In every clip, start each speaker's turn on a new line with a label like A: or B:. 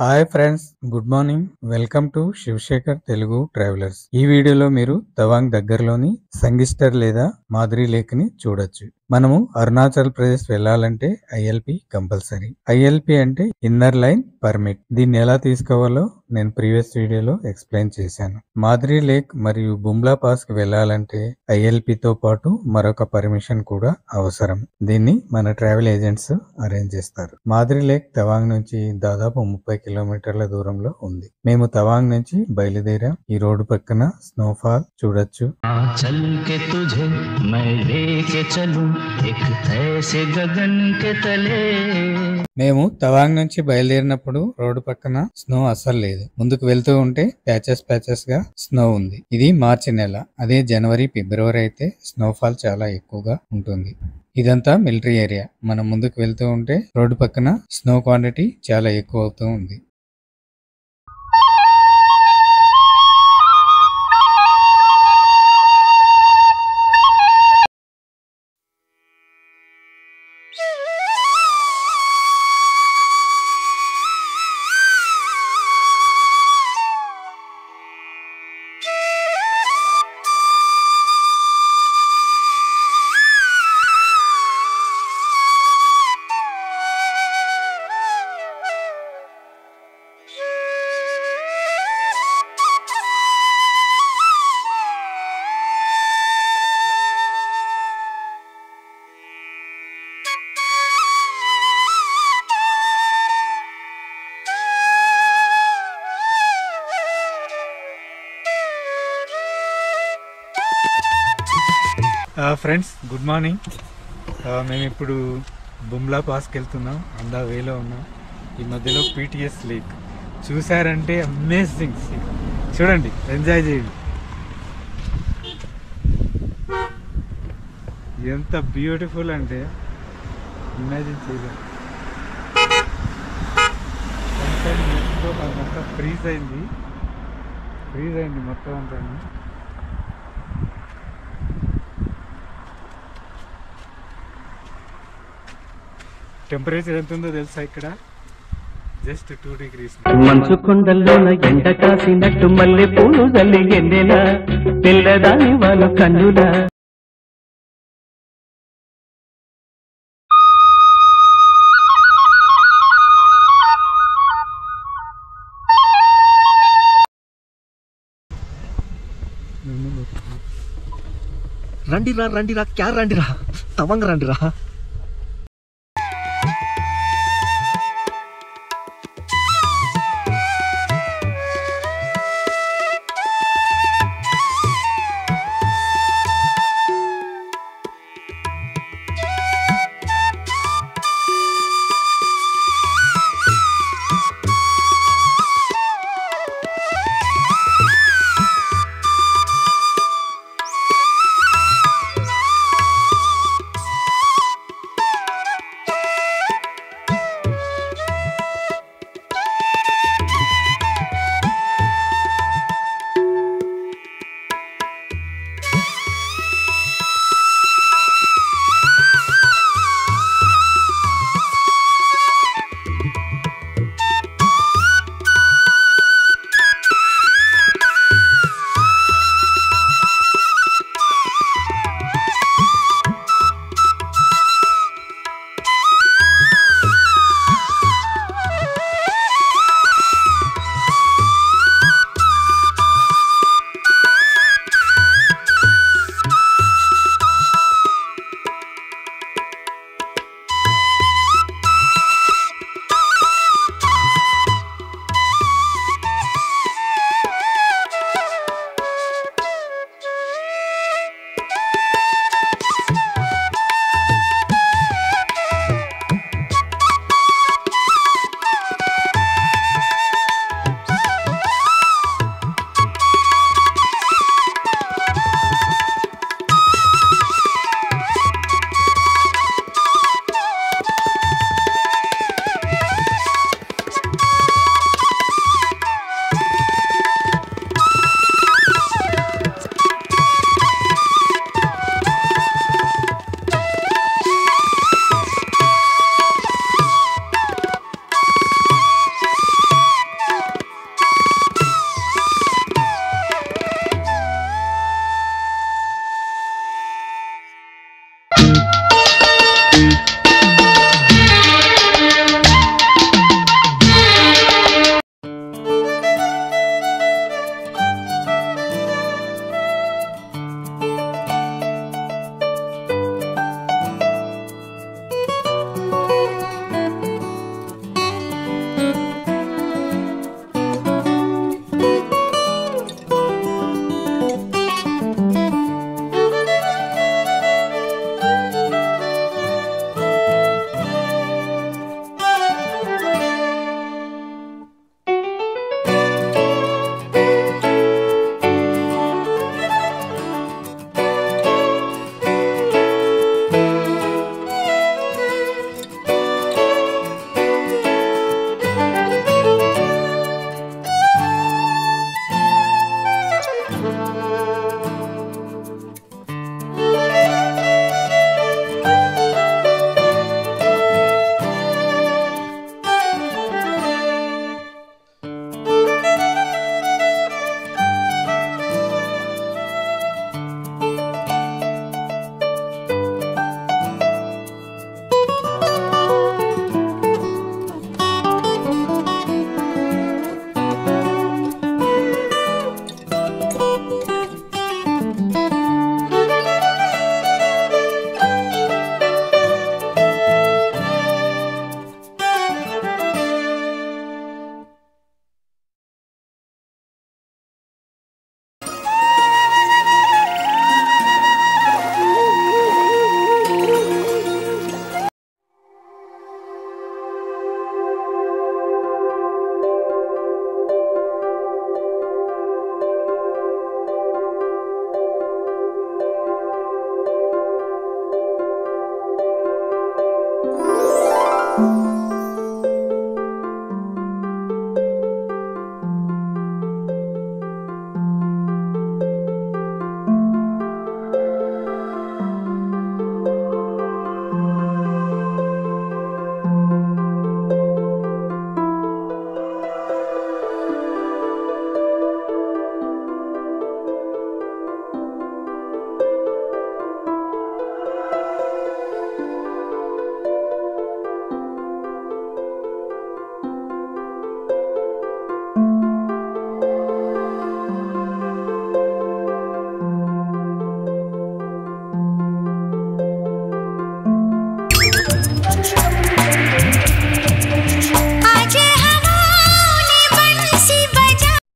A: Hi friends, good morning. Welcome to Shivashekar Telugu travellers. ఈ వీడియోలో మీరు తవాంగ్ దగ్గరలోని సంగిస్టర్ లేదా మాదిరి లేక్ ని చూడొచ్చు. మనము అరుణాచల్ ప్రదేశ్ వెళ్ళాలంటే ఐఎల్పి కంపల్సరీ. ఐఎల్పి అంటే ఇన్నర్ లైన్ పర్మిట్. దీన్ని ఎలా తీసుకోవాలో నేను ప్రీవియస్ వీడియోలో ఎక్స్ప్లెయిన్ చేశాను. మాదిరి లేక్ మరియు బుమ్లా పాస్ కి వెళ్ళాలంటే ఐఎల్పి తో పాటు మరొక పర్మిషన్ కూడా అవసరం. దీన్ని మన ట్రావెల్ ఏజెంట్స్ అరేంజ్ చేస్తారు. మాదిరి లేక్ తవాంగ్ నుంచి దాదాపు 30 కిలోమీటర్ల దూరంలో ఉంది. మేము తవాంగ్ నుంచి బయలుదేరాం. ఈ రోడ్డు పక్కన స్నోఫాల్ చూడొచ్చు. మేము తవాంగ్ నుంచి బయలుదేరినప్పుడు రోడ్డు పక్కన స్నో అస్సలు లేదు. ముందుకు వెళ్తూ ఉంటే ప్యాచెస్ గా స్నో ఉంది. ఇది మార్చి నెల. అదే జనవరి ఫిబ్రవరి అయితే స్నోఫాల్ చాలా ఎక్కువగా ఉంటుంది. ఇదంతా మిలిటరీ ఏరియా. మనం ముందుకు వెళ్తూ ఉంటే రోడ్డు పక్కన స్నో క్వాంటిటీ చాలా ఎక్కువ అవుతూ ఉంది. Friends, good morning. మేము ఇప్పుడు బుమ్లా పాస్కి వెళ్తున్నాం. అందా వేలో ఉన్నాం. ఈ మధ్యలో పీటీఎస్ లేక్ చూసారంటే అమేజింగ్. చూడండి, ఎంజాయ్ చేయండి. ఎంత బ్యూటిఫుల్ అంటే ఇమాజిన్ చేయలేదు. అంతా ఫ్రీజ్ అయింది మొత్తం అంతా. టెంపరేచర్ ఎంత ఉందో తెలుసా? ఇక్కడ జస్ట్ 2 degrees.
B: మంచు కొండల్లోన ఎండ కాసినట్టు మల్లె పూలు జల్లి ఎన్నెలా తెల్లదాని వాళ్ళు కన్నులా. రండిరా క్యార్ రండిరా, తవంగ రండిరా.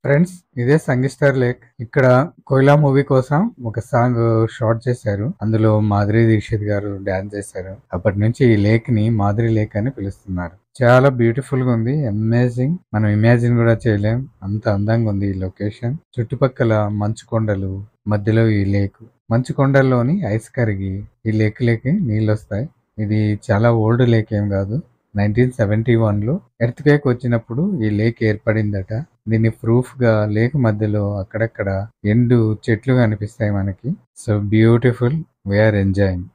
A: ఫ్రెండ్స్, ఇదే సంగిస్టర్ లేక్. ఇక్కడ కోయిలా మూవీ కోసం ఒక సాంగ్ షాట్ చేశారు. అందులో మాధురి దీక్షిత్ గారు డాన్స్ చేశారు. అప్పటి నుంచి ఈ లేక్ ని మాధురి లేక్ అని పిలుస్తున్నారు. చాలా బ్యూటిఫుల్ గా ఉంది, అమేజింగ్. మనం ఇమాజిన్ కూడా చేయలేం, అంత అందంగా ఉంది ఈ లొకేషన్. చుట్టుపక్కల మంచు కొండలు, మధ్యలో ఈ లేక్. మంచు కొండల్లోని ఐస్ కరిగి ఈ లేక్ నీళ్ళు వస్తాయి. ఇది చాలా ఓల్డ్ లేక్ ఏం కాదు. 1971లో ఎర్త్క్వేక్ వచ్చినప్పుడు ఈ లేక్ ఏర్పడిందట. దీన్ని ప్రూఫ్ గా లేక్ మధ్యలో అక్కడక్కడ ఎండు చెట్లు కనిపిస్తాయి మనకి. So beautiful, we're enjoying.